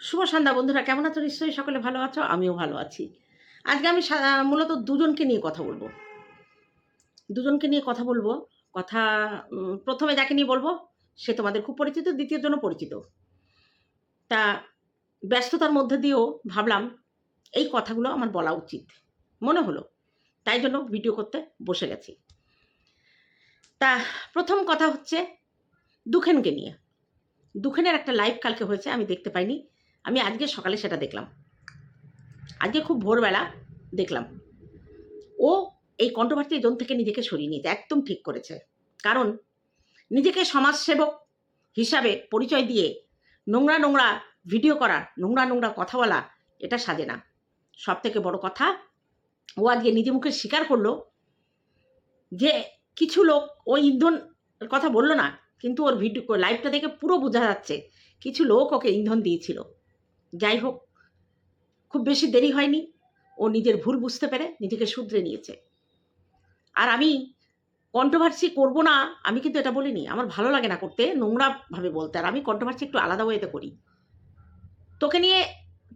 শুভ সন্ধ্যা বন্ধুরা, কেমন আছো? নিশ্চয়ই সকলে ভালো আছো, আমিও ভালো আছি। আজকে আমি মূলত দুজনকে নিয়ে কথা বলবো। কথা প্রথমে যাকে নিয়ে বলবো সে তোমাদের খুব পরিচিত, দ্বিতীয় জন্য পরিচিত। তা ব্যস্ততার মধ্যে দিয়েও ভাবলাম এই কথাগুলো আমার বলা উচিত মনে হলো, তাই জন্য ভিডিও করতে বসে গেছি। তা প্রথম কথা হচ্ছে দুখেনকে নিয়ে। দুখেনের একটা লাইভ কালকে হয়েছে, আমি দেখতে পাইনি। আমি আজকে সকালে সেটা দেখলাম, আজকে খুব ভোরবেলা দেখলাম। ও এই কন্ট্রোভার্সি জোন থেকে নিজেকে সরিয়ে নিয়েছে, একদম ঠিক করেছে। কারণ নিজেকে সমাজসেবক হিসাবে পরিচয় দিয়ে নোংরা নোংরা ভিডিও করা, নোংরা নোংরা কথা বলা, এটা সাজে না। সব থেকে বড় কথা, ও আজকে নিজে মুখে স্বীকার করলো যে কিছু লোক, ও ইন্ধন কথা বললো না, কিন্তু ওর ভিডিও লাইভটা দেখে পুরো বোঝা যাচ্ছে কিছু লোক ওকে ইন্ধন দিয়েছিল। যাই হোক, খুব বেশি দেরি হয়নি, ও নিজের ভুল বুঝতে পেরে নিজেকে শুধরে নিয়েছে। আর আমি কন্ট্রোভার্সি করবো না, আমি কিন্তু এটা বলিনি। আমার ভালো লাগে না করতে, নোংরাভাবে বলতে। আর আমি কন্ট্রোভার্সি একটু আলাদা ওয়েতে করি।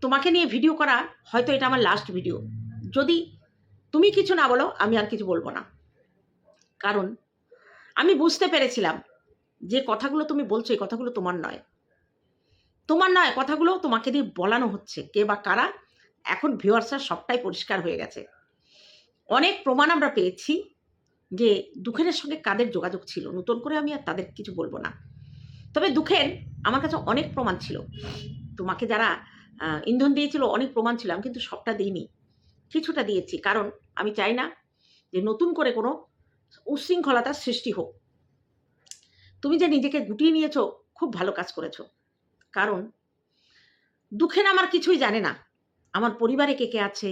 তোমাকে নিয়ে ভিডিও করা হয়তো এটা আমার লাস্ট ভিডিও। যদি তুমি কিছু না বলো, আমি আর কিছু বলবো না। কারণ আমি বুঝতে পেরেছিলাম যে কথাগুলো তুমি বলছো, এই কথাগুলো তোমার নয়। কথাগুলো তোমাকে দিয়ে বলানো হচ্ছে। কে বা কারা, এখন ভিউয়ার্সরা সবটাই পরিষ্কার হয়ে গেছে। অনেক প্রমাণ আমরা পেয়েছি যে দুখেনের সঙ্গে কাদের যোগাযোগ ছিল। নতুন করে আমি আর তাদের কিছু বলবো না। তবে দুখের আমার কাছে অনেক প্রমাণ ছিল। তোমাকে যারা ইন্ধন দিয়েছিল, অনেক প্রমাণ ছিল। আমি কিন্তু সবটা দিইনি, কিছুটা দিয়েছি। কারণ আমি চাই না যে নতুন করে কোনো উচ্ছৃঙ্খলতার সৃষ্টি হোক। তুমি যে নিজেকে গুটিয়ে নিয়েছো, খুব ভালো কাজ করেছো। কারণ দুখেন আমার কিছুই জানে না। আমার পরিবারে কে কে আছে,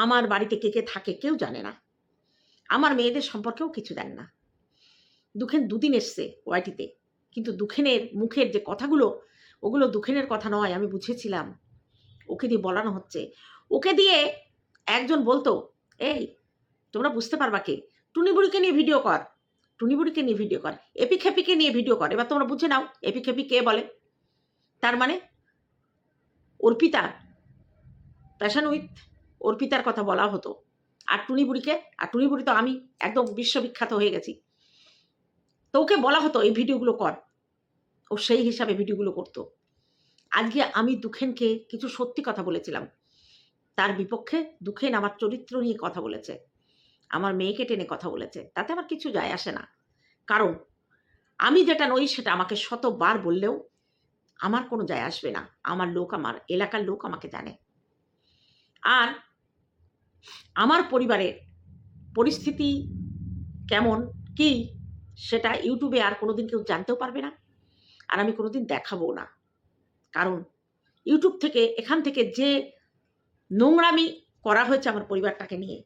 আমার বাড়িতে কে কে থাকে, কেউ জানে না। আমার মেয়েদের সম্পর্কেও কিছু জানে না। দুখেন দুদিন এসছে ওয়াইটিতে, কিন্তু দুখেনের মুখের যে কথাগুলো, ওগুলো দুখেনের কথা নয়। আমি বুঝেছিলাম ওকে দিয়ে বলানো হচ্ছে। ওকে দিয়ে একজন বলতো, এই তোমরা বুঝতে পারবা কে, টুনিবুড়িকে নিয়ে ভিডিও কর, টুনিবুড়িকে নিয়ে ভিডিও কর, এপি খেপিকে নিয়ে ভিডিও কর। এবার তোমরা বুঝে নাও এপি খেপি কে বলে। তার মানে অর্পিতা, প্যাশন উইথ অর্পিতার কথা বলা হতো। আর টুনিবুড়িকে, আর টুনিবুড়ি তো আমি একদম বিশ্ববিখ্যাত হয়ে গেছি। তো ওকে বলা হতো এই ভিডিওগুলো কর, ও সেই হিসাবে ভিডিওগুলো করতো। আজকে আমি দুখেনকে কিছু সত্যি কথা বলেছিলাম, তার বিপক্ষে দুখেন আমার চরিত্র নিয়ে কথা বলেছে, আমার মেয়েকে টেনে কথা বলেছে। তাতে আমার কিছু যায় আসে না। কারণ আমি যেটা নই সেটা আমাকে শতবার বললেও আমার কোনো যায় আসবে না। আমার লোক, আমার এলাকার লোক আমাকে জানে। আর আমার পরিবারের পরিস্থিতি কেমন কি, সেটা ইউটিউবে আর কোনোদিন কেউ জানতেও পারবে না, আর আমি কোনোদিন দেখাবো না। কারণ ইউটিউব থেকে, এখান থেকে যে নোংরামি করা হয়েছে আমার পরিবারটাকে নিয়ে,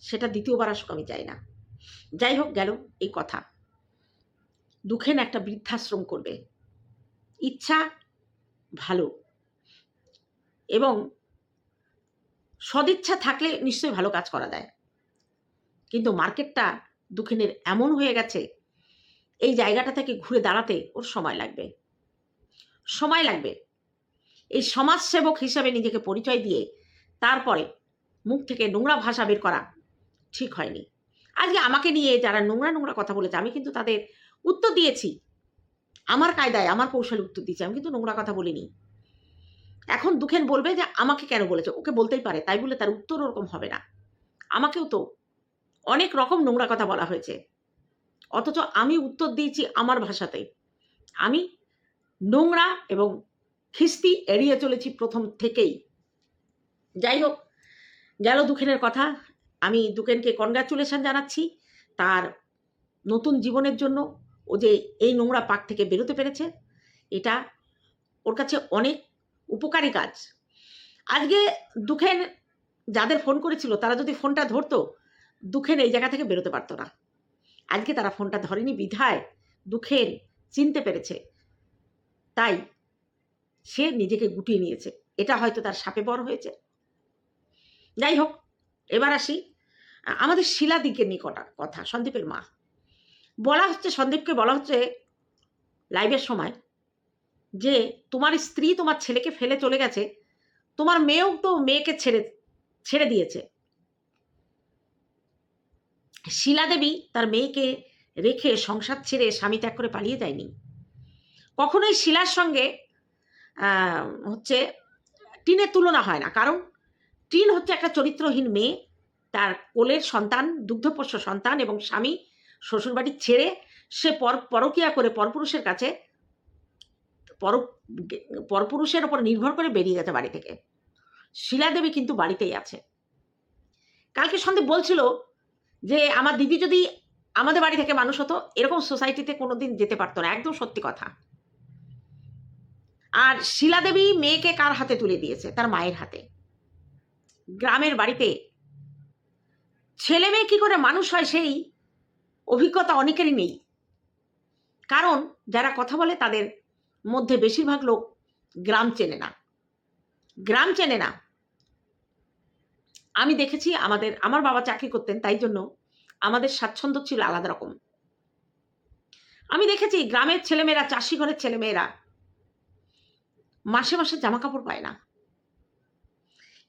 সেটা দ্বিতীয়বার আসুক আমি চাই না। যাই হোক, গেল এই কথা। দুখেন একটা বৃদ্ধাশ্রম করবে, ইচ্ছা ভালো, এবং সদিচ্ছা থাকলে নিশ্চয়ই ভালো কাজ করা যায়। কিন্তু মার্কেটটা দুখেনের এমন হয়ে গেছে, এই জায়গাটা থেকে ঘুরে দাঁড়াতে ওর সময় লাগবে। এই সমাজসেবক হিসাবে নিজেকে পরিচয় দিয়ে তারপরে মুখ থেকে নোংরা ভাষা বের করা ঠিক হয়নি। আজকে আমাকে নিয়ে যারা নোংরা নোংরা কথা বলেছে, আমি কিন্তু তাদের উত্তর দিয়েছি, আমার কায়দায়, আমার কৌশলে উত্তর দিয়েছি। আমি কিন্তু নোংরা কথা বলিনি। এখন দুখেন বলবে যে আমাকে কেন বলেছে, ওকে বলতেই পারে, তাই বলে তার উত্তর ওরকম হবে না। আমাকেও তো অনেক রকম নোংরা কথা বলা হয়েছে, অথচ আমি উত্তর দিয়েছি আমার ভাষাতে। আমি নোংরা এবং খিস্তি এড়িয়ে চলেছি প্রথম থেকেই। যাই হোক, গেল দুখেনের কথা। আমি দুখেনকে কনগ্রাচুলেশন জানাচ্ছি তার নতুন জীবনের জন্য। ও যে এই নোংরা পাক থেকে বেরোতে পেরেছে, এটা ওর কাছে অনেক উপকারী কাজ। আজকে দুখেন যাদের ফোন করেছিল, তারা যদি ফোনটা ধরতো, দুখেন এই জায়গা থেকে বেরোতে পারতো না। আজকে তারা ফোনটা ধরেনি বিধায় দুখেন চিনতে পেরেছে, তাই সে নিজেকে গুটিয়ে নিয়েছে। এটা হয়তো তার শাপে বর হয়েছে। যাই হোক, এবার আসি আমাদের শিলাদিকে নিয়ে কথা। সন্দীপের মা বলা হচ্ছে, সন্দীপকে বলা হচ্ছে লাইভের সময় যে তোমার স্ত্রী তোমার ছেলেকে ফেলে চলে গেছে, তোমার মেয়েও তো মেয়েকে ছেড়ে দিয়েছে। শিলা দেবী তার মেয়েকে রেখে সংসার ছেড়ে স্বামী ত্যাগ করে পালিয়ে যায়নি। কখনোই শিলার সঙ্গে হচ্ছে টিনের তুলনা হয় না, কারণ টিন হচ্ছে একটা চরিত্রহীন মেয়ে, তার কোলের সন্তান, দুগ্ধপোষ্য সন্তান, এবং স্বামী শ্বশুরবাড়ি ছেড়ে সে পরকীয়া করে পরপুরুষের কাছে পরপুরুষের ওপর নির্ভর করে বেরিয়ে গেছে বাড়ি থেকে। শিলা দেবী কিন্তু বাড়িতেই আছে। কালকে সন্দীপ বলছিল যে আমার দিদি যদি আমাদের বাড়ি থেকে মানুষ হতো, এরকম সোসাইটিতে কোনোদিন যেতে পারতো না। একদম সত্যি কথা। আর শিলা দেবী মেয়েকে কার হাতে তুলে দিয়েছে? তার মায়ের হাতে। গ্রামের বাড়িতে ছেলে মেয়ে কি করে মানুষ হয় সেই অভিজ্ঞতা অনেকেরই নেই, কারণ যারা কথা বলে তাদের মধ্যে বেশিরভাগ লোক গ্রাম চেনে না। গ্রাম চেনে না। আমি দেখেছি আমার বাবা চাকরি করতেন, তাই জন্য আমাদের স্বাচ্ছন্দ্য ছিল আলাদা রকম। আমি দেখেছি গ্রামের ছেলেমেয়েরা, চাষি ঘরের ছেলেমেয়েরা মাসে মাসে জামা কাপড় পায় না।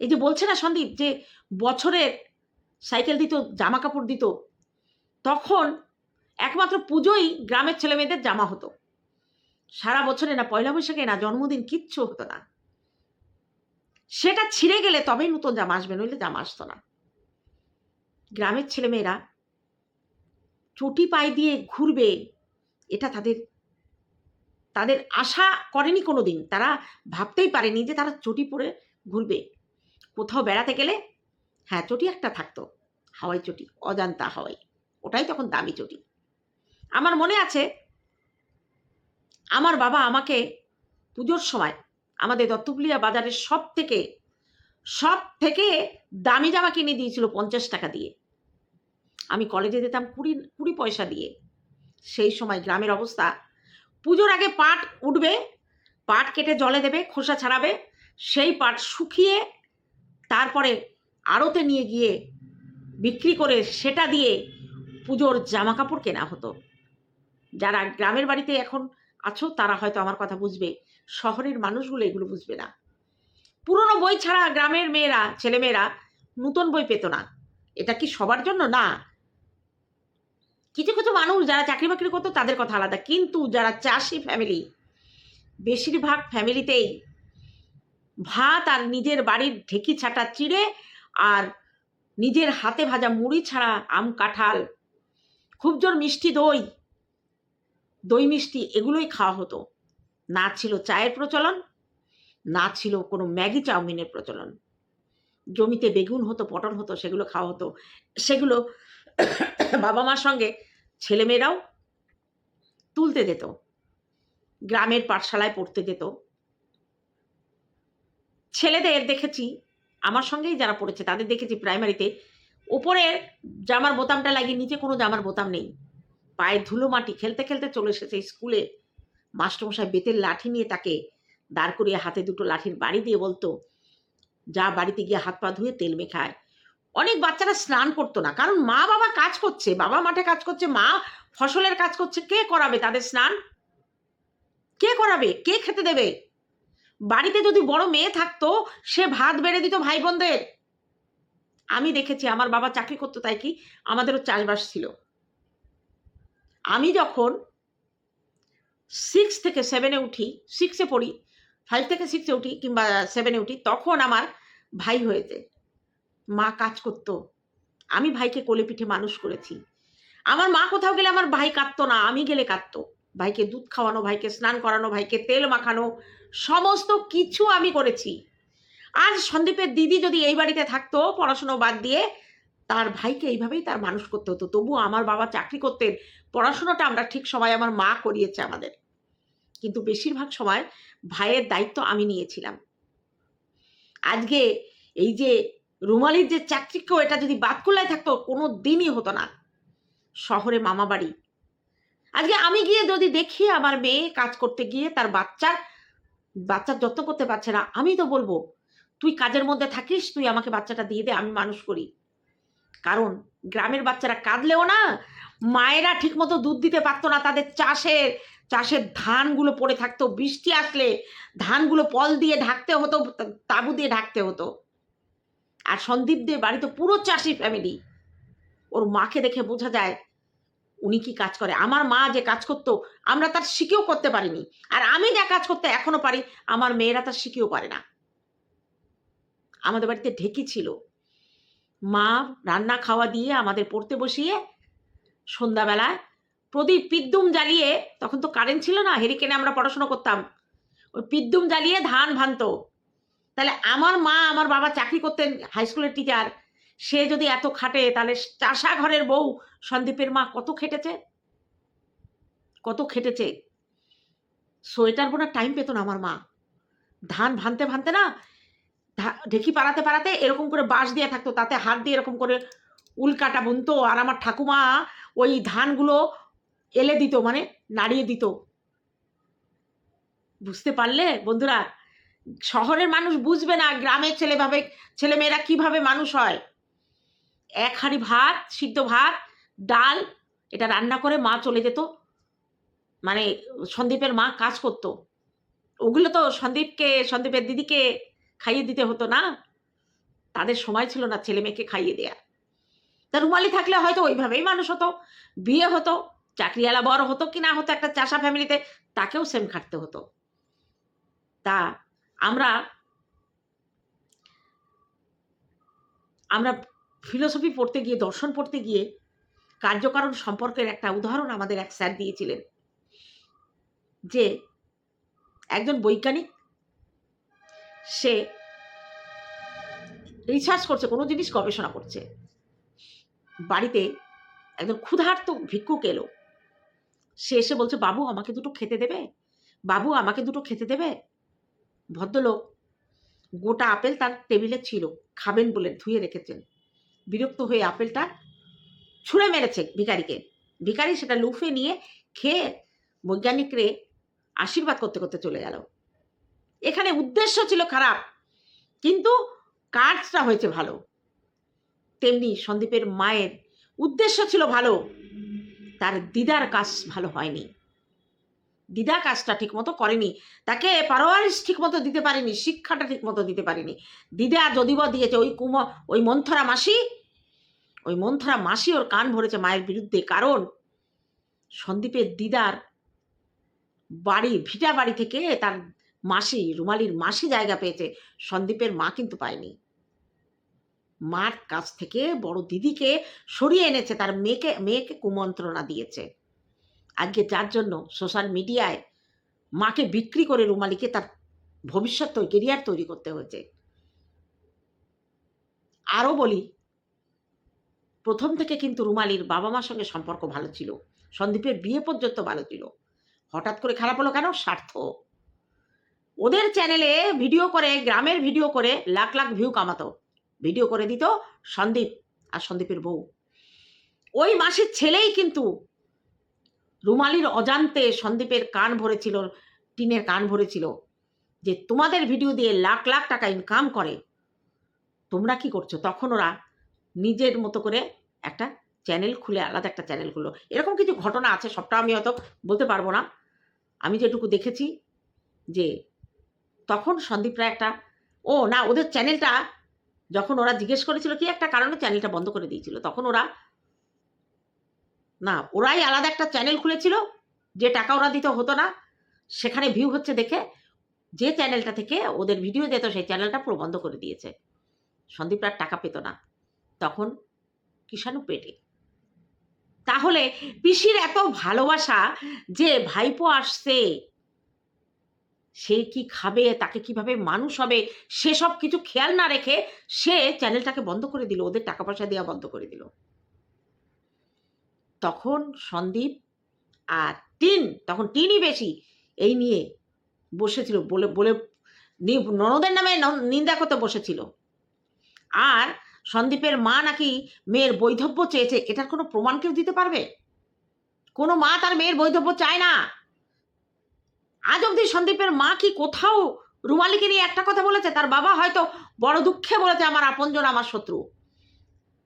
এই যে বলছে না সন্দীপ যে বছরের সাইকেল দিত, জামা কাপড় দিত, তখন একমাত্র পুজোই গ্রামের ছেলেমেয়েদের জামা হতো। সারা বছরে না পয়লা বৈশাখে না জন্মদিন কিচ্ছু হতো না। সেটা ছিঁড়ে গেলে তবেই নতুন জামা আসবে, নইলে জামা আসতো না। গ্রামের ছেলেমেয়েরা চটি পায়ে দিয়ে ঘুরবে, এটা তাদের আশা করেনি কোনোদিন। তারা ভাবতেই পারেনি যে তারা চটি পরে ঘুরবে। কোথাও বেড়াতে গেলে হ্যাঁ চটি একটা থাকতো, হাওয়াই চটি, অজান্তা হাওয়াই, ওটাই তখন দামি চটি। আমার মনে আছে আমার বাবা আমাকে পুজোর সময় আমাদের দত্তপুলিয়া বাজারের সব থেকে দামি জামা কিনে দিয়েছিল 50 টাকা দিয়ে। আমি কলেজে যেতাম 20 পয়সা দিয়ে। সেই সময় গ্রামের অবস্থা, পুজোর আগে পাট উঠবে, পাট কেটে জলে দেবে, খোসা ছাড়াবে, সেই পাট শুকিয়ে তারপরে আড়তে নিয়ে গিয়ে বিক্রি করে সেটা দিয়ে পুজোর জামা কাপড় কেনা হতো। যারা গ্রামের বাড়িতে এখন আছো তারা হয়তো আমার কথা বুঝবে, শহরের মানুষগুলো এগুলো বুঝবে না। পুরনো বই ছাড়া গ্রামের মেয়েরা, ছেলেমেয়েরা নতুন বই পেত না। এটা কি সবার জন্য? না। কিছু কিছু মানুষ যারা চাকরি বাকরি করতো তাদের কথা আলাদা, কিন্তু যারা চাষি ফ্যামিলি, বেশিরভাগ ফ্যামিলিতেই ভাত আর নিজের বাড়ির ঢেকি ছাটা চিড়ে আর নিজের হাতে ভাজা মুড়ি ছাড়া আম কাঁঠাল, খুব জোর মিষ্টি দই মিষ্টি, এগুলোই খাওয়া হতো। না ছিল চায়ের প্রচলন, না ছিল কোনো ম্যাগি চাউমিনের প্রচলন। জমিতে বেগুন হতো, পটল হতো, সেগুলো খাওয়া হতো। সেগুলো বাবা মার সঙ্গে ছেলেমেয়েরাও তুলতে যেত, গ্রামের পাঠশালায় পড়তে যেত। ছেলেদের দেখেছি, আমার সঙ্গেই যারা পড়েছে তাদের দেখেছি প্রাইমারিতে ওপরের জামার বোতামটা লাগিয়ে নিচে কোনো জামার বোতাম নেই, পায়ে ধুলো মাটি, খেলতে খেলতে চলে এসেছে স্কুলে। মাস্টারমশাই বেতের লাঠি নিয়ে তাকে দাঁড় করিয়ে হাতে দুটো লাঠির বাড়ি দিয়ে বলতো, যা বাড়িতে গিয়ে হাত পা ধুয়ে তেল মেখায়। অনেক বাচ্চারা স্নান করতো না, কারণ মা বাবা কাজ করছে, বাবা মাঠে কাজ করছে, মা ফসলের কাজ করছে, কে করাবে তাদের স্নান? কে করাবে? কে খেতে দেবে? বাড়িতে যদি বড় মেয়ে থাকতো সে ভাত বেড়ে দিত ভাই বোনদের। আমি দেখেছি, আমার বাবা চাকরি করতো, তাই কি আমাদেরও চাষবাস ছিল। আমি যখন 6 থেকে 7-এ উঠি, 6-এ পড়ি, 5 থেকে 6-এ উঠি কিংবা 7-এ উঠি, তখন আমার ভাই হয়েছে। মা কাজ করতো, আমি ভাইকে কোলে পিঠে মানুষ করেছি। আমার মা কোথাও গেলে আমার ভাই কাঁদতো না, আমি গেলে কাঁদতো। ভাইকে দুধ খাওয়ানো, ভাইকে স্নান করানো, ভাইকে তেল মাখানো, সমস্ত কিছু আমি করেছি। আর সন্দীপের দিদি যদি এই বাড়িতে থাকতো পড়াশুনো বাদ দিয়ে, তার ভাইকে এইভাবেই তার মানুষ করতে হতো। তবুও আমার বাবা চাকরি করতেন, পড়াশোনাটা আমরা ঠিক সময় আমার মা করিয়েছে আমাদের, কিন্তু বেশিরভাগ সময় ভাইয়ের দায়িত্ব আমি নিয়েছিলাম। আজকে এই যে রুমালির যে চাকচিক্য, এটা যদি বাতকুল্লায় থাকতো কোনো দিনই হতো না। শহরে মামা বাড়ি, আজকে আমি গিয়ে যদি দেখি আমার মেয়ে কাজ করতে গিয়ে তার বাচ্চার যত্ন করতে পারছে না, আমি তো বলবো তুই কাজের মধ্যে থাকিস, তুই আমাকে বাচ্চাটা দিয়ে দে, আমি মানুষ করি। কারণ গ্রামের বাচ্চারা কাঁদলেও না, মায়েরা ঠিকমতো দুধ দিতে পারতো না, তাদের চাষের ধানগুলো পড়ে থাকতো, বৃষ্টি আসলে ধানগুলো পল দিয়ে ঢাকতে হতো, তাঁবু দিয়ে ঢাকতে হতো। আর সন্দীপদের বাড়িতে পুরো চাষি ফ্যামিলি। ওর মাকে দেখে বোঝা যায় উনি কি কাজ করে। আমার মা যে কাজ করতো আমরা তার শিখেও করতে পারিনি, আর আমি যা কাজ করতে এখনো পারি আমার মেয়েরা তার শিখেও পারে না। আমাদের বাড়িতে ঢেকি ছিল, মা রান্না খাওয়া দিয়ে আমাদের পড়তে বসিয়ে সন্ধ্যাবেলায় প্রদীপ পিদ্দুম জ্বালিয়ে, তখন তো কারেন্ট ছিল না, হেরিকেনে আমরা পড়াশোনা করতাম, ওই পিদ্দুম জ্বালিয়ে ধান ভানতো। তাহলে আমার মা, আমার বাবা চাকরি করতেন হাই স্কুলের টিচার, সে যদি এত খাটে তাহলে চাষা ঘরের বউ সন্দীপের মা কত খেটেছে, কত খেটেছে। সোয়েটার বোনার টাইম পেত না আমার মা। ধান ভানতে ভানতে না, ঢেকি পাড়াতে পাড়াতে এরকম করে বাঁশ দিয়ে থাকতো, তাতে হাত দিয়ে এরকম করে উল্কাটা বুনতো, আর আমার ঠাকুমা ওই ধানগুলো এলে দিত, মানে নাড়িয়ে দিত। বুঝতে পারলে বন্ধুরা? শহরের মানুষ বুঝবে না গ্রামের ছেলেমেয়েরা কিভাবে মানুষ হয়। এক হাঁড়ি ভাত, সিদ্ধ ভাত, ডাল, এটা রান্না করে মা চলে যেত, মানে সন্দীপের মা কাজ করত। ওগুলো তো সন্দীপের দিদিকে খাইয়ে দিতে হতো না, তাদের সময় ছিল না ছেলে মেয়েকে খাইয়ে দেয়া। তা রুমালি থাকলে হয়তো ওইভাবেই মানুষ হতো, বিয়ে হতো, চাকরিওয়ালা বড় হতো কি না হতো একটা চাষা ফ্যামিলিতে, তাকেও সেম খাটতে হতো। তা আমরা আমরা ফিলোসফি পড়তে গিয়ে, দর্শন পড়তে গিয়ে কার্যকারণ সম্পর্কের একটা উদাহরণ আমাদের এক স্যার দিয়েছিলেন, যে একজন বৈজ্ঞানিক, সে রিসার্চ করছে, কোনো জিনিস গবেষণা করছে। বাড়িতে একজন ক্ষুধার্ত ভিক্ষুক এলো, সে এসে বলছে, বাবু আমাকে দুটো খেতে দেবে, বাবু আমাকে দুটো খেতে দেবে। ভদ্রলোক গোটা আপেল তার টেবিলে ছিল, খাবেন বলে ধুয়ে রেখেছেন, বিরক্ত হয়ে আপেলটা ছুঁড়ে মেরেছে ভিখারিকে। ভিখারি সেটা লুফে নিয়ে খেয়ে বৈজ্ঞানিকরে আশীর্বাদ করতে করতে চলে গেল। এখানে উদ্দেশ্য ছিল খারাপ, কিন্তু কাজটা হয়েছে ভালো। তেমনি সন্দীপের মায়ের উদ্দেশ্য ছিল ভালো, তার দিদার কাজ ভালো হয়নি। দিদা কাজটা ঠিকমতো করেনি, তাকে পারওয়ারিশ ঠিকমতো দিতে পারেনি, শিক্ষাটা ঠিকমতো দিতে পারেনি। দিদা যদি বা দিয়েছে, ওই মন্থরা মাসি ওর কান ভরেছে মায়ের বিরুদ্ধে। কারণ সন্দীপের দিদার বাড়ি, ভিটা বাড়ি থেকে তার মাসি, রুমালির মাসি জায়গা পেয়েছে, সন্দীপের মা কিন্তু পায়নি। মার কাছ থেকে বড় দিদিকে সরিয়ে এনেছে, তার মেয়েকে কুমন্ত্রণা দিয়েছে। আজকে যার জন্য সোশ্যাল মিডিয়ায় মাকে বিক্রি করে রুমালিকে তার ভবিষ্যৎ কেরিয়ার তৈরি করতে হয়েছে। আরও বলি, প্রথম থেকে কিন্তু রুমালির বাবা মার সঙ্গে সম্পর্ক ভালো ছিল, সন্দীপের বিয়ে পর্যন্ত ভালো ছিল। হঠাৎ করে খারাপ হলো কেন? স্বার্থ। ওদের চ্যানেলে ভিডিও করে, গ্রামের ভিডিও করে লাখ লাখ ভিউ কামাতো, ভিডিও করে দিত সন্দীপ আর সন্দীপের বউ। ওই মাসির ছেলেই কিন্তু রুমালির অজান্তে সন্দীপের কান ভরেছিল, টিনের কান ভরেছিল, যে তোমাদের ভিডিও দিয়ে লাখ লাখ টাকা ইনকাম করে, তোমরা কি করছো? তখন ওরা নিজের মতো করে একটা চ্যানেল খুলে, আলাদা একটা চ্যানেল খুললো। এরকম কিছু ঘটনা আছে, সবটা আমি হয়তো বলতে পারবো না। আমি যেটুকু দেখেছি, যে তখন সন্দীপরা ওদের চ্যানেলটা, যখন ওরা জিজ্ঞেস করেছিল কি একটা কারণে চ্যানেলটা বন্ধ করে দিয়েছিল, তখন ওরাই আলাদা একটা চ্যানেল খুলেছিল, যে টাকা ওরা দিতে হতো না, সেখানে ভিউ হচ্ছে দেখে যে চ্যানেলটা থেকে ওদের ভিডিও যেত সেই চ্যানেলটা পুরো বন্ধ করে দিয়েছে। সন্দীপরা টাকা পেত না, তখন কিষাণু পেটে। তাহলে পিসির এত ভালোবাসা, যে ভাইপো আসছে, সে কি খাবে, তাকে কিভাবে মানুষ হবে, সেসব কিছু খেয়াল না রেখে সে চ্যানেলটাকে বন্ধ করে দিল, ওদের টাকা পয়সা দেওয়া বন্ধ করে দিল। তখন সন্দীপ আর তখন টিনই বেশি এই নিয়ে বসেছিল, বলে বলে ননদের নামে নিন্দা করতে বসেছিল। আর সন্দীপের মা নাকি মেয়ের বৈধব্য চেয়েছে, এটার কোনো প্রমাণ কেউ দিতে পারবে? কোনো মা তার মেয়ের বৈধব্য চায় না। আজ অব্দি সন্দীপের মা কি কোথাও রুমালিকে নিয়ে একটা কথা বলেছে? তার বাবা হয়তো বড় দুঃখে বলেছে আমার আপনজন আমার শত্রু,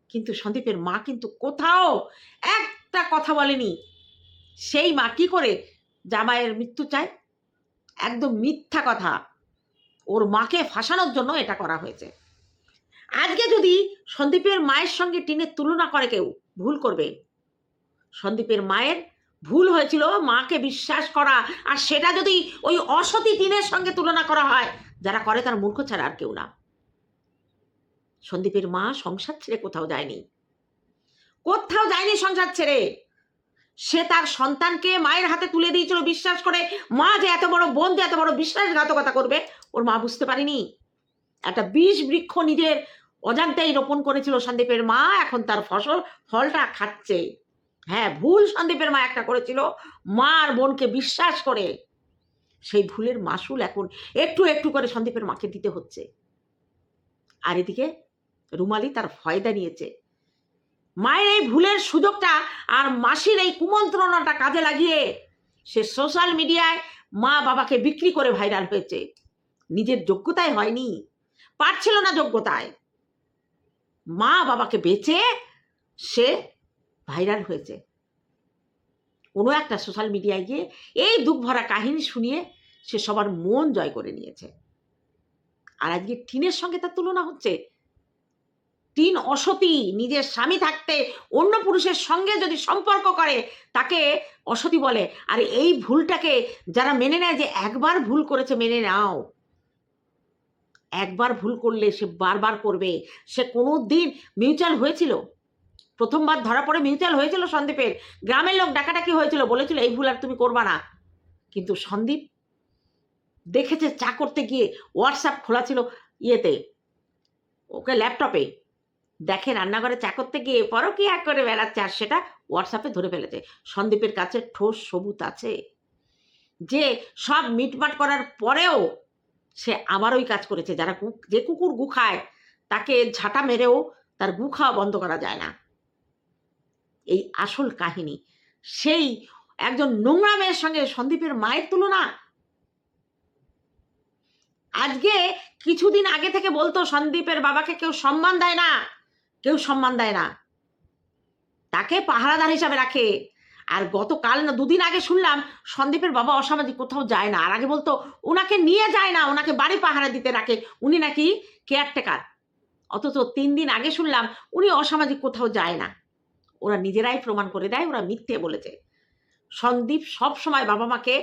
কিন্তু সন্দীপের মা কিন্তু কোথাও একটা কথা বলেনি। সেই মা কি করে জামাইয়ের মৃত্যু চায়? একদম মিথ্যা কথা। ওর মাকে ফাঁসানোর জন্য এটা করা হয়েছে। আজকে যদি সন্দীপের মায়ের সঙ্গে টিনের তুলনা করে কেউ, ভুল করবে। সন্দীপের মায়ের ভুল হয়েছিল মাকে বিশ্বাস করা, আর সেটা যদি ওই অসতী টিনের সঙ্গে তুলনা করা হয়, যারা করে তার মূর্খ ছাড়া আর কেউ না। সন্দীপের মা সংসার ছেড়ে কোথাও যায়নি, কোথাও যায়নি সংসার ছেড়ে। সে তার সন্তানকে মায়ের হাতে তুলে দিয়েছিল বিশ্বাস করে। মা যে এত বড় বোন যে এত বড় বিশ্বাসঘাতকতা করবে, ওর মা বুঝতে পারেনি। একটা বিষ বৃক্ষ নিজের অজান্তেই রোপণ করেছিল সন্দীপের মা, এখন তার ফলটা খাচ্ছে। হ্যাঁ, ভুল সন্দীপের মা একটা করেছিল, মা আর বোনকে বিশ্বাস করে। সেই ভুলের মাসুল এখন একটু একটু করে সন্দীপের মাকে দিতে হচ্ছে। আর এদিকে রুমালি তার ফায়দা নিয়েছে। মায়ের এই ভুলের সুযোগটা আর মাসির এই কুমন্ত্রণাটা কাজে লাগিয়ে সে সোশ্যাল মিডিয়ায় মা বাবাকে বিক্রি করে ভাইরাল হয়েছে। নিজের যোগ্যতায় হয়নি, পারছিল না যোগ্যতায়, মা বাবাকে বেচে সে ভাইরাল হয়েছে। কোনো একটা সোশ্যাল মিডিয়ায় গিয়ে এই দুঃখ ভরা কাহিনী শুনিয়ে সে সবার মন জয় করে নিয়েছে। আর আজকে টিনের সঙ্গে তার তুলনা হচ্ছে। টিন অসতী, নিজের স্বামী থাকতে অন্য পুরুষের সঙ্গে যদি সম্পর্ক করে তাকে অসতী বলে। আর এই ভুলটাকে যারা মেনে নেয়, যে একবার ভুল করেছে মেনে নাও, একবার ভুল করলে সে বারবার করবে। সে কোনো দিন মিউচুয়াল হয়েছিল, প্রথমবার ধরা পড়ে মিউচুয়াল হয়েছিল সন্দীপের, গ্রামের লোক ডাকাডাকি হয়েছিল, বলেছিল এই ভুল আর তুমি করবা না। কিন্তু সন্দীপ দেখেছে চা করতে গিয়ে হোয়াটসঅ্যাপ খোলা ছিল ইয়েতে, ওকে ল্যাপটপে দেখে রান্নাঘরে চা করতে গিয়ে পরকীয়া করে বেড়াচ্ছে, আর সেটা হোয়াটসঅ্যাপে ধরে ফেলেছে। সন্দীপের কাছে ঠোস সবুত আছে যে সব মিটমাট করার পরেও সে আবার ওই কাজ করেছে। যে কুকুর গু খায় তাকে ঝাঁটা মেরেও তার গু খাওয়া বন্ধ করা যায় না। এই আসল কাহিনী। সেই একজন নোংরা মেয়ের সঙ্গে সন্দীপের মায়ের তুলনা। আজকে কিছুদিন আগে থেকে বলতো সন্দীপের বাবাকে কেউ সম্মান দেয় না, কেউ সম্মান দেয় না, তাকে পাহারাদার হিসাবে রাখে। আর গতকাল না দুদিন আগে শুনলাম সন্দীপের বাবা অসামাজিক, কোথাও যায় না। আর আগে বলতো ওনাকে নিয়ে যায় না, ওনাকে বাড়ি পাহারা দিতে রাখে, উনি নাকি কেয়ারটেকার। অথচ 3 দিন আগে শুনলাম উনি অসামাজিক, কোথাও যায় না। ওরা নিজেরাই প্রমাণ করে দেয় ওরা মিথ্যে বলেছে। সন্দীপ সব সময় বাবা মাকে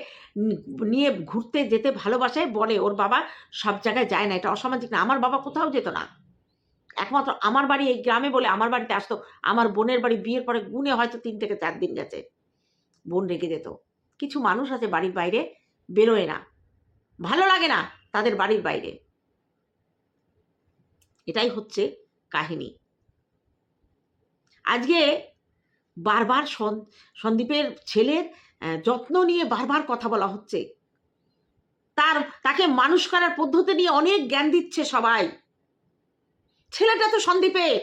নিয়ে ঘুরতে যেতে ভালোবাসে, বলে ওর বাবা সব জায়গায় যায় না, এটা অসামাজিক না। আমার বাবা কোথাও যেত না, একমাত্র আমার বাড়ি এই গ্রামে বলে আমার বাড়িতে আসতো। আমার বোনের বাড়ি বিয়ের পরে গুনে হয়তো 3 থেকে 4 দিন গেছে, বোন রেগে যেত। কিছু মানুষ আছে বাড়ির বাইরে বেরোয় না, ভালো লাগে না তাদের বাড়ির বাইরে। এটাই হচ্ছে কাহিনী। আজকে বারবার সন্দীপের ছেলের যত্ন নিয়ে বারবার কথা বলা হচ্ছে, তাকে মানুষ করার পদ্ধতি নিয়ে অনেক জ্ঞান দিচ্ছে সবাই। ছেলেটা তো সন্দীপের,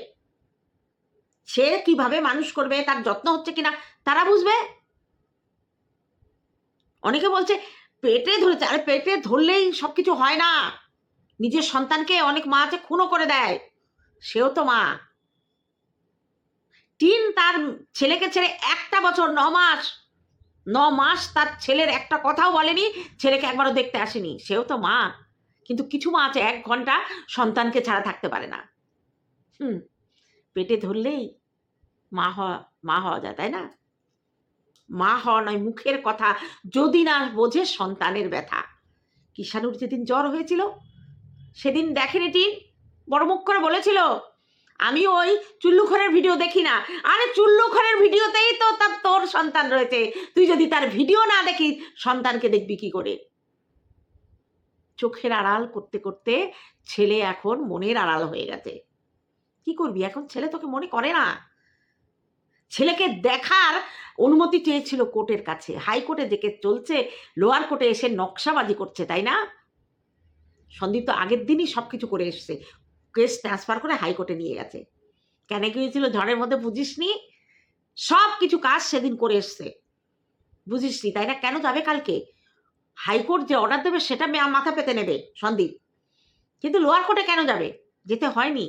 সে কিভাবে মানুষ করবে, তার যত্ন হচ্ছে কিনা তারা বুঝবে। অনেকে বলছে পেটে ধরেছে, আরে পেটে ধরলেই সবকিছু হয় না। নিজের সন্তানকে অনেক মা আছে খুনও করে দেয়, সেও তো মা। টিন তার ছেলেকে ছেড়ে 1 বছর 9 মাস তার ছেলের একটা কথাও বলেনি, ছেলেকে একবারও দেখতে আসেনি, সেও তো মা। কিন্তু কিছু মা আছে 1 ঘন্টা সন্তানকে ছাড়া থাকতে পারে না। পেটে ধরলেই মা হওয়া যায়, তাই না? মা হওয়া নয়, মুখের কথা যদি না বোঝে সন্তানের ব্যথা। কিষাণুর যেদিন জ্বর হয়েছিল সেদিন দেখেনি টিন, বড় মুখ করে বলেছিল আমি ওই চুল্লুখড়ের ভিডিও দেখি না। আরে চুল্লুখড়ের ভিডিওতেই তো তোর সন্তান রয়েছে, তুই যদি তার ভিডিও না দেখিস সন্তানকে দেখবি কি করে? চোখের আড়াল করতে করতে ছেলে এখন মনের আড়াল হয়ে গেছে। কি করবি এখন? ছেলে তোকে মনে করে না। ছেলেকে দেখার অনুমতি চেয়েছিল কোর্টের কাছে, হাইকোর্টে যে কেস চলছে, লোয়ার কোর্টে এসে নকশাবাজি করছে, তাই না? সন্দীপ তো আগের দিনই সবকিছু করে এসছে, কেস ট্রান্সফার করে হাইকোর্টে নিয়ে গেছে। কেন গিয়েছিল ঝড়ের মধ্যে বুঝিসনি? সব কিছু কাজ সেদিন করে এসছে, বুঝিসনি তাই না? কেন যাবে কালকে? হাইকোর্ট যে অর্ডার দেবে সেটা মাথা পেতে নেবে সন্দীপ, কিন্তু লোয়ার কোর্টে কেন যাবে? যেতে হয়নি।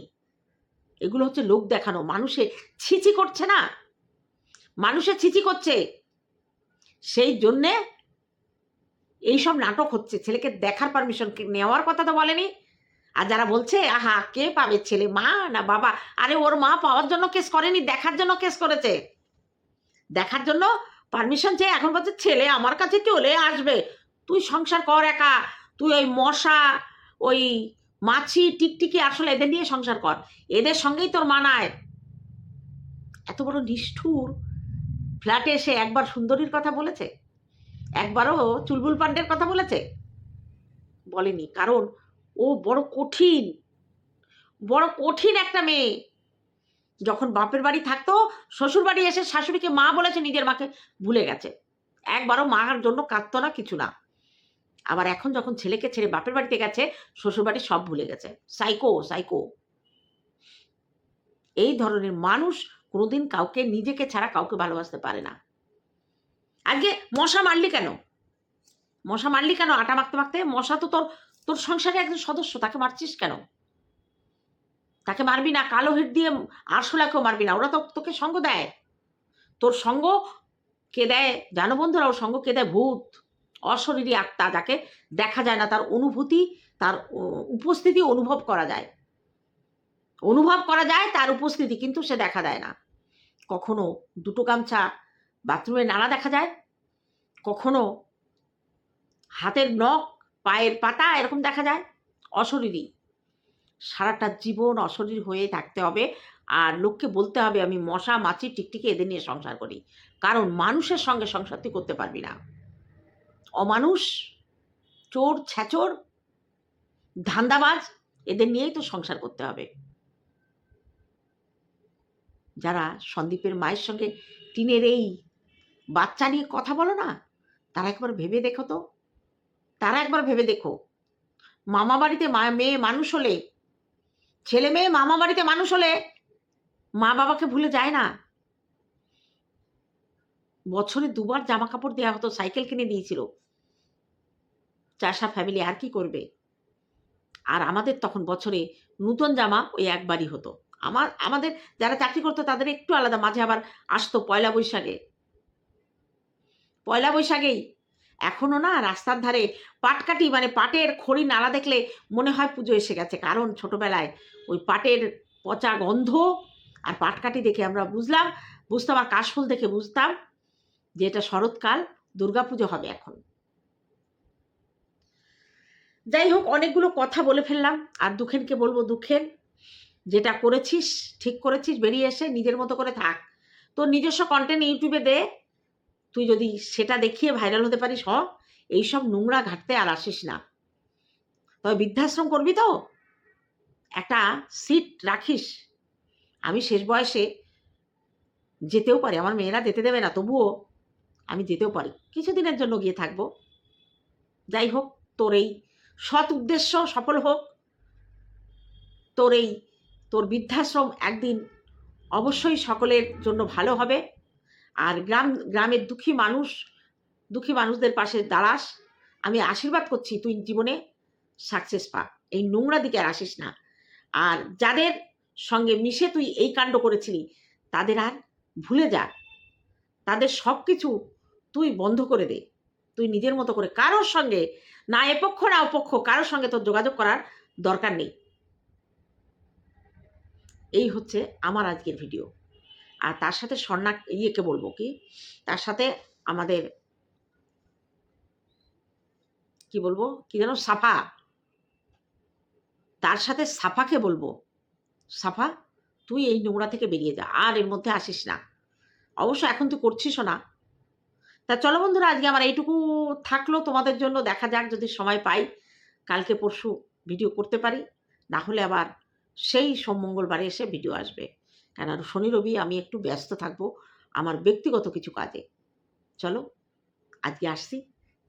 এগুলো হচ্ছে লোক দেখানো, মানুষে ছিছি করছে না। মানুষের ছিচি করছে, সেই জন্যে এইসব নাটক হচ্ছে। ছেলেকে দেখার পারমিশন নেওয়ার কথা তো বলেনি। আর যারা বলছে আহা কে পাবে ছেলে, মা না বাবা, আরে ওর মা পাওয়ার জন্য কেস করেনি, দেখার জন্য কেস করেছে। দেখার জন্য পারমিশন চেয়ে এখন বলছে ছেলে আমার কাছে চলে আসবে। তুই সংসার কর একা, তুই ওই মশা, ওই মাছি, টিকটিকি, আসলে এদের নিয়ে সংসার কর, এদের সঙ্গেই তোর মানায়। এত বড় নিষ্ঠুর ফ্ল্যাটে এসে একবার সুন্দরীর কথা বলেছে? একবারও চুলবুল পান্ডের কথা বলেছে? বলেনি। কারণ ও বড় কঠিন, বড় কঠিন একটা মেয়ে। যখন বাপের বাড়ি থাকতো, শ্বশুর বাড়ি এসে শাশুড়িকে মা বলেছে, নিজের মাকে ভুলে গেছে। একবারও মার জন্য কাঁদতো না, কিছু না। আবার এখন যখন ছেলেকে ছেড়ে বাপের বাড়িতে গেছে, শ্বশুর বাড়ি সব ভুলে গেছে। Psycho psycho. এই ধরনের মানুষ কোনোদিন কাউকে, নিজেকে ছাড়া কাউকে ভালোবাসতে পারে না। আজকে মশা মারলি কেন? মশা মারলি কেন? আটা মাখতে মাখতে। মশা তো তোর তোর সংসারে একজন সদস্য, তাকে মারছিস কেন? তাকে মারবি না। কালো হিট দিয়ে আরশোলাকেও মারবি না, ওরা তো তোকে সঙ্গ দেয়। তোর সঙ্গ কে দেয় জানো বন্ধুরা? ওর সঙ্গ কে দেয়? ভূত, অশরীরী আত্মা, যাকে দেখা যায় না, তার অনুভূতি, তার উপস্থিতি অনুভব করা যায়। অনুভব করা যায় তার উপস্থিতি, কিন্তু সে দেখা দেয় না। কখনো দুটো গামছা বাথরুমে নালা দেখা যায়, কখনো হাতের নখ, পায়ের পাতা এরকম দেখা যায়। অশরীরী। সারাটা জীবন অশরীর হয়ে থাকতে হবে, আর লোককে বলতে হবে আমি মশা, মাছি, টিকটিকি এদের নিয়ে সংসার করি। কারণ মানুষের সঙ্গে সংসার তুই করতে পারবি না। অমানুষ, চোর, ছ্যাচোর, ধান্দাবাজ, এদের নিয়েই তো সংসার করতে হবে। যারা সন্দীপের মায়ের সঙ্গে টিনের এই বাচ্চা নিয়ে কথা বলো না, তারা একবার ভেবে দেখো তো, তারা একবার ভেবে দেখো। মামা বাড়িতে মেয়ে মানুষ হলে, ছেলে মেয়ে মামা বাড়িতে মানুষ হলে মা বাবাকে ভুলে যায় না। বছরে দুবার জামা কাপড় দেওয়া হতো, সাইকেল কিনে দিয়েছিল। চাষা ফ্যামিলি আর কি করবে? আর আমাদের তখন বছরে নূতন জামা ওই একবারই হতো। আমাদের যারা চাকরি করতো তাদের একটু আলাদা, মাঝে আবার আসতো পয়লা বৈশাখে। পয়লা বৈশাখেই এখনো না রাস্তার ধারে পাটকাঠি, মানে পাটের খড়ি নাড়া দেখলে মনে হয় পুজো এসে গেছে। কারণ ছোটবেলায় ওই পাটের পচা গন্ধ আর পাটকাঠি দেখে আমরা বুঝতাম, আর কাশফুল দেখে বুঝতাম যে এটা শরৎকাল, দুর্গাপুজো হবে এখন। যাই হোক, অনেকগুলো কথা বলে ফেললাম। আর দুঃখেনকে বলবো, দুঃখেন যেটা করেছিস ঠিক করেছিস, বেরিয়ে এসে নিজের মতো করে থাক। তোর নিজস্ব কন্টেন্ট ইউটিউবে দে, তুই যদি সেটা দেখিয়ে ভাইরাল হতে পারিস হ। এইসব নোংরা ঘাটতে আর আসিস না। তবে বৃদ্ধাশ্রম করবি তো একটা সিট রাখিস। আমি শেষ বয়সে যেতেও পারি, আমার মেয়েরা যেতে দেবে না, তবুও আমি যেতেও পারি, কিছুদিনের জন্য গিয়ে থাকবো। যাই হোক, তোর এই সৎ উদ্দেশ্য সফল হোক। তোর বৃদ্ধাশ্রম একদিন অবশ্যই সকলের জন্য ভালো হবে। আর গ্রামের দুঃখী মানুষদের পাশে দাঁড়াস। আমি আশীর্বাদ করছি তুই জীবনে সাকসেস পা। এই নোংরা দিকে আর আসিস না। আর যাদের সঙ্গে মিশে তুই এই কাণ্ড করেছিলি তাদের আর ভুলে যা। তাদের সব কিছু তুই বন্ধ করে দে। তুই নিজের মতো করে কারোর সঙ্গে, না এপক্ষ না অপক্ষ, কারোর সঙ্গে তোর যোগাযোগ করার দরকার নেই। এই হচ্ছে আমার আজকের ভিডিও। আর তার সাথে ইয়েকে বলবো কি, তার সাথে আমাদের কি বলবো, কি যেন, সাফা, তার সাথে সাফাকে বলবো, সাফা তুই এই নোংরা থেকে বেরিয়ে যা, আর এর মধ্যে আসিস না। অবশ্য এখন তুই করছিসও না। তা চলো বন্ধুরা, আজকে আমার এইটুকু থাকলো তোমাদের জন্য। দেখা যাক, যদি সময় পাই কালকে পরশু ভিডিও করতে পারি, না হলে আবার সেই মঙ্গলবারে এসে ভিডিও আসবে। কেন শনি রবি আমি একটু ব্যস্ত থাকবো আমার ব্যক্তিগত কিছু কাজে। চলো আজকে আসছি,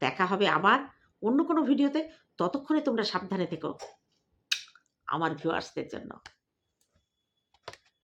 দেখা হবে আবার অন্য কোনো ভিডিওতে। ততক্ষণে তোমরা সাবধানে থেকো আমার ভিউয়ার্সদের জন্য।